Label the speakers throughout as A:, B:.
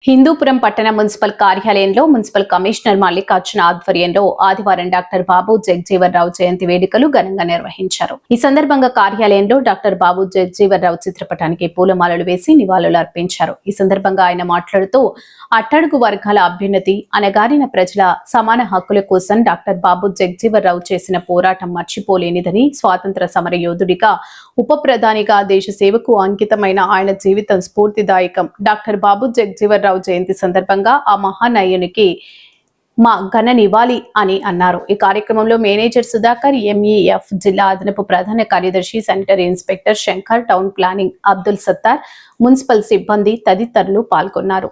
A: హిందూపురం పట్టణ మున్సిపల్ కార్యాలయంలో municipal commissioner Mallikarjuna ఆధ్వర్యంలో ఆదివారం డాక్టర్ బాబు జగజీవన్రావు జయంతి వేడుకలు ఘనంగా నిర్వహించారు. ఈ సందర్భంగా కార్యాలయంలో డాక్టర్ బాబు జగజీవన్రావు చిత్రపటానికి పూలమాలలు వేసి నివాళులు అర్పించారు. ఈ సందర్భంగా ఆయన మాట్లాడుతూ అట్టడుగు వర్గాల అభ్యున్నతి, అణగారిన ప్రజల సమాన హక్కుల కోసం డాక్టర్ బాబు జగజీవన్రావు చేసిన పోరాటం మర్చిపోలేనిదని, స్వాతంత్ర సమర యోధుడిగా, ఉప ప్రధానిగా, దేశ సేవకు అంకితమైన ఆయన జీవితం స్ఫూర్తిదాయకం. డాక్టర్ బాబు జగజీవన్రావు జయంతి సందర్భంగా ఆ మహానయునికి మా ఘన నివాళి అని అన్నారు. ఈ కార్యక్రమంలో మేనేజర్ సుధాకర్, ఎంఈఎఫ్ జిల్లా అదనపు ప్రధాన కార్యదర్శి, sanitary inspector Shankar, town planning Abdul Sattar, municipal సిబ్బంది తదితరులు పాల్గొన్నారు.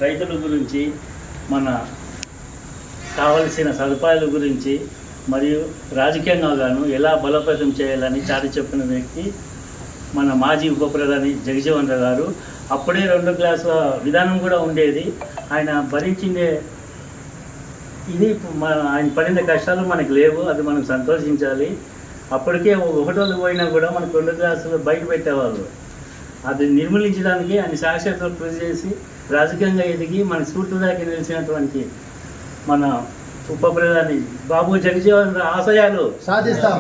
B: రైతుల గురించి, మన కావలసిన సదుపాయాల గురించి మరియు రాజకీయంగా గాను ఎలా బలోపేతం చేయాలని చాటి చెప్పిన వ్యక్తి మన మాజీ ఉప ప్రధాని జగజీవన్రావు గారు. అప్పుడే 2 క్లాసుల విధానం కూడా ఉండేది. ఆయన భరించిందే ఇది ఆయన పడిన కష్టాలు మనకు లేవు, అది మనం సంతోషించాలి. అప్పటికే 1 పోయినా కూడా మనకు 2 క్లాసులు బయట పెట్టేవాళ్ళు. అది నిర్మూలించడానికి ఆయన శాశ్వత కృషి చేసి రాజకీయంగా ఎదిగి మన స్ఫూర్తిదాకి నిలిచినటువంటి మన ఉప ప్రధాని బాబు జగజీవన్రావు ఆశయాలు
C: సాధిస్తాం.